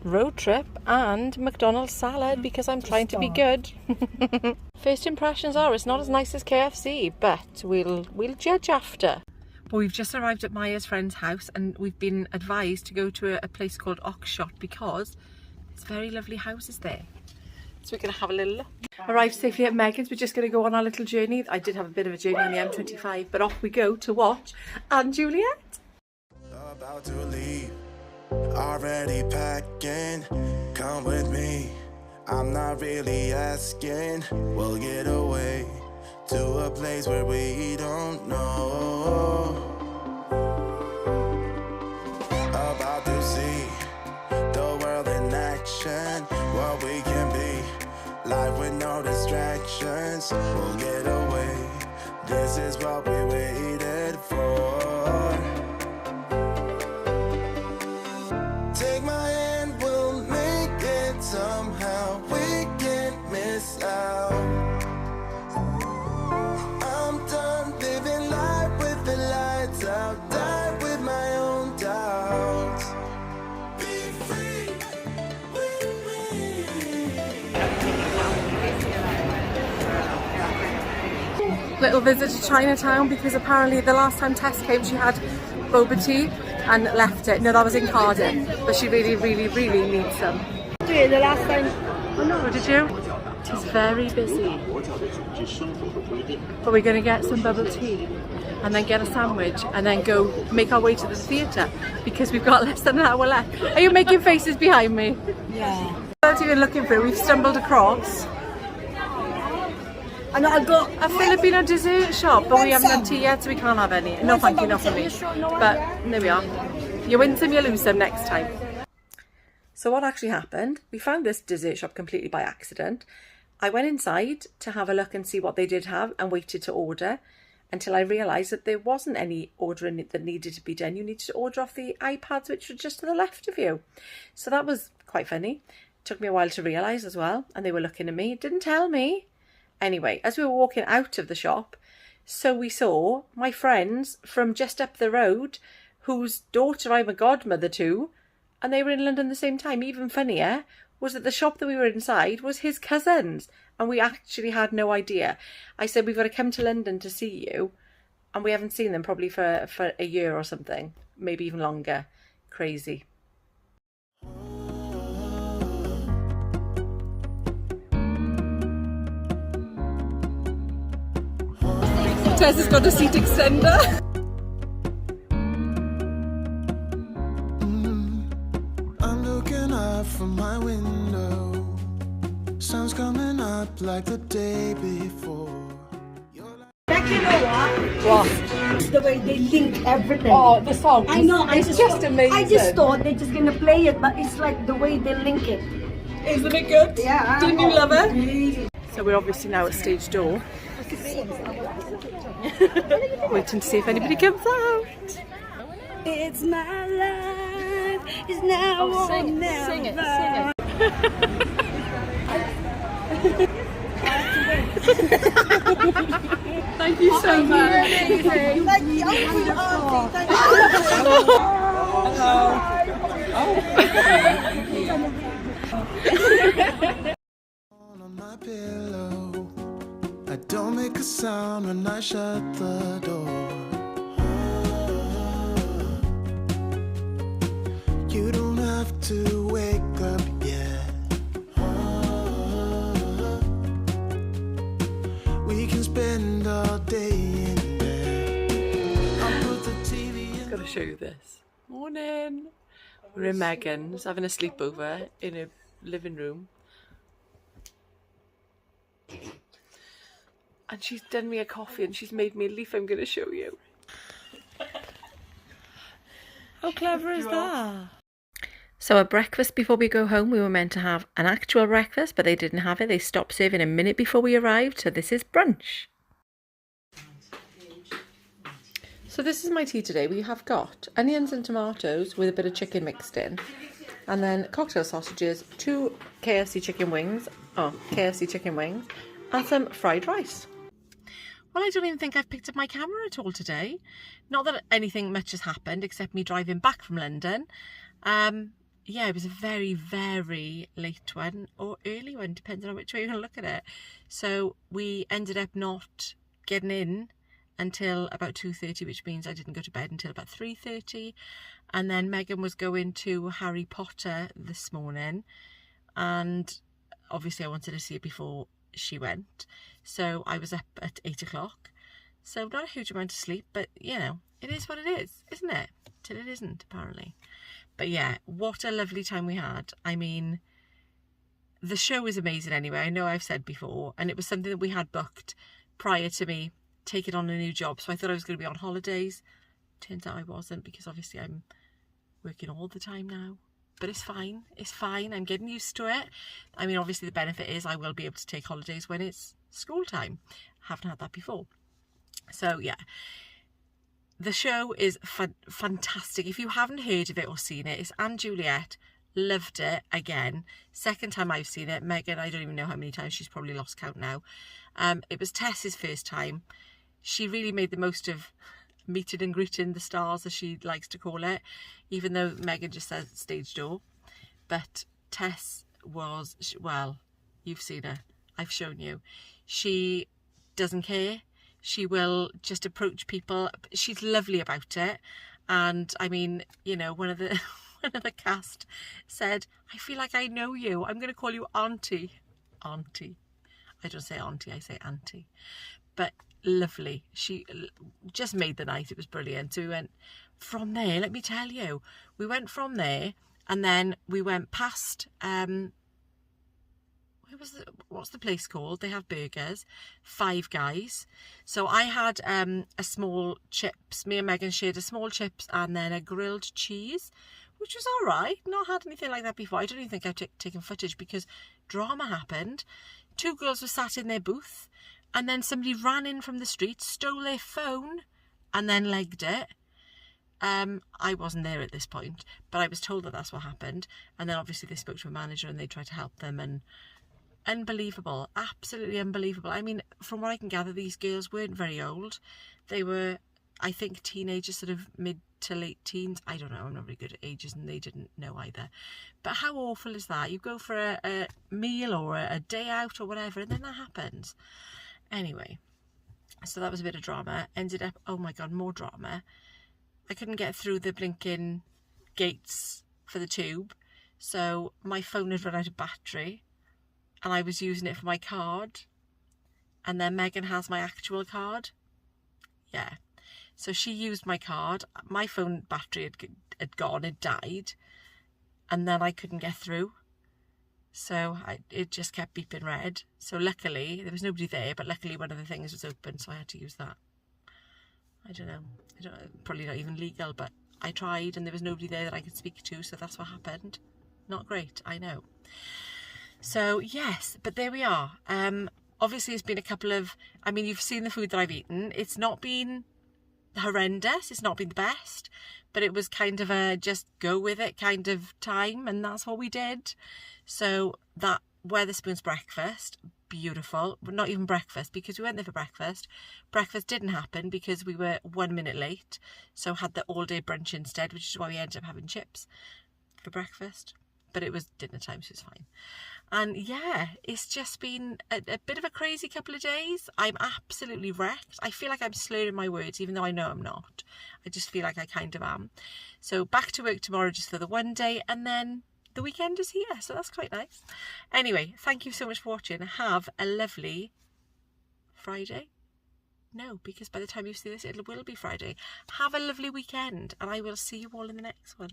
road trip and McDonald's salad because I'm trying to be good. First impressions are it's not as nice as KFC, but we'll judge after. Well, we've just arrived at Maya's friend's house and we've been advised to go to a place called Oxshott because there's very lovely houses there. So we're going to have a little look. Arrived safely at Megan's. We're just going to go on our little journey. I did have a bit of a journey on the M25, but off we go to watch Anne Juliet. About to leave, already packing. Come with me, I'm not really asking. We'll get away to a place where we don't know. About to see the world in action, what we can be, life with no distractions. We'll get away, this is what we waited for. Take my hand, we'll make it somehow. We can't miss out. I'm done living life with the lights out. Die with my own doubts. Be free with me. Little visit to Chinatown because apparently the last time Tess came she had boba tea and left it. No, that was in Cardiff, but she really needs some. The last time. Oh no, did you? It is very busy. But we're going to get some bubble tea and then get a sandwich and then go make our way to the theatre because we've got less than an hour left. Are you making faces behind me? Yeah. What are you looking for? We've stumbled across And I got a Filipino dessert shop, but we haven't had tea yet, so we can't have any. No, thank you, not for me. But there we are. You win some, you lose some next time. So what actually happened, we found this dessert shop completely by accident. I went inside to have a look and see what they did have and waited to order until I realised that there wasn't any ordering that needed to be done. You needed to order off the iPads, which were just to the left of you. So that was quite funny. Took me a while to realise as well. And they were looking at me, didn't tell me. Anyway, as we were walking out of the shop, so we saw my friends from just up the road, whose daughter I'm a godmother to, and they were in London at the same time. Even funnier was that the shop that we were inside was his cousins, and we actually had no idea. I said, we've got to come to London to see you, and we haven't seen them probably for a year or something, maybe even longer. Crazy. Tess has got a seat extender. I'm looking up from my window. Sun's coming up like the day before. Beck, you know what? What? The way they link everything. Oh, the song. I know. It's just amazing. I just thought they're just gonna play it, but it's like the way they link it. Isn't it good? Yeah. Didn't you love it? So we're obviously now at stage door. Waiting to see if anybody comes out. It's my life. It's now or never. Sing it. Thank you so much. Thank you. Oh, thank you. On my pillow, I don't make a sound when I shut the door. You don't have to wake up yet. We can spend all day in bed. I'll put the TV in. Got to show you this. Morning. We're in Megan's having a sleepover in a living room. And she's done me a coffee and she's made me a leaf I'm going to show you. How clever is that? So at breakfast before we go home, we were meant to have an actual breakfast, but they didn't have it. They stopped serving a minute before we arrived. So this is brunch. So this is my tea today. We have got onions and tomatoes with a bit of chicken mixed in. And then cocktail sausages, 2 KFC chicken wings, and some fried rice. Well, I don't even think I've picked up my camera at all today. Not that anything much has happened except me driving back from London. yeah, it was a very, very late one or early one, depending on which way you want to look at it. So we ended up not getting in until about 2:30, which means I didn't go to bed until about 3:30. And then Megan was going to Harry Potter this morning, and obviously I wanted to see it before she went. So I was up at 8 o'clock. So not a huge amount of sleep, but you know, it is what it is, isn't it? Till it isn't, apparently. But yeah, what a lovely time we had. I mean, the show is amazing anyway. I know I've said before, and it was something that we had booked prior to me taking on a new job. So I thought I was going to be on holidays. Turns out I wasn't, because obviously I'm working all the time now. But it's fine. It's fine. I'm getting used to it. I mean, obviously the benefit is I will be able to take holidays when it's school time. I haven't had that before. So yeah. The show is fantastic. If you haven't heard of it or seen it, it's Anne Juliet. Loved it again. Second time I've seen it. Megan, I don't even know how many times, she's probably lost count now. It was Tess's first time. She really made the most of meeting and greeting the stars, as she likes to call it, even though Megan just says stage door. But Tess was, well, you've seen her. I've shown you. She doesn't care. She will just approach people. She's lovely about it. And I mean, you know, one of the cast said, I feel like I know you. I'm going to call you Auntie. Auntie. I don't say auntie, I say auntie. But lovely. She just made the night. It was brilliant. So we went from there, let me tell you. We went from there, and then we went past... what's the place called? They have burgers. Five Guys. So I had a small chips. Me and Megan shared a small chips and then a grilled cheese, which was all right. Not had anything like that before. I don't even think I've taken footage because drama happened. Two girls were sat in their booth, and then somebody ran in from the street, stole their phone, and then legged it. I wasn't there at this point, but I was told that that's what happened. And then obviously they spoke to a manager and they tried to help them, and unbelievable, absolutely unbelievable. I mean, from what I can gather, these girls weren't very old. They were, I think, teenagers, sort of mid to late teens. I don't know, I'm not very good at ages, and they didn't know either. But how awful is that? You go for a meal or a day out or whatever, and then that happens. Anyway, so that was a bit of drama. Ended up, oh my god, more drama. I couldn't get through the blinking gates for the tube, so my phone had run out of battery. And I was using it for my card. And then Megan has my actual card. Yeah. So she used my card. My phone battery had gone, it died. And then I couldn't get through. So it just kept beeping red. So luckily, there was nobody there, but luckily one of the things was open, so I had to use that. I don't know, probably not even legal, but I tried and there was nobody there that I could speak to, so that's what happened. Not great, I know. So yes, but there we are. Obviously it's been a couple of, I mean, you've seen the food that I've eaten. It's not been horrendous. It's not been the best, but it was kind of a just go with it kind of time. And that's what we did. So that Wetherspoon's breakfast, beautiful. But not even breakfast, because we went there for breakfast. Breakfast didn't happen because we were 1 minute late. So had the all day brunch instead, which is why we ended up having chips for breakfast. But it was dinner time, so it's fine. And yeah, it's just been a bit of a crazy couple of days. I'm absolutely wrecked. I feel like I'm slurring my words, even though I know I'm not. I just feel like I kind of am. So back to work tomorrow just for the one day, and then the weekend is here, so that's quite nice. Anyway, thank you so much for watching. Have a lovely Friday. No, because by the time you see this, it will be Friday. Have a lovely weekend, and I will see you all in the next one.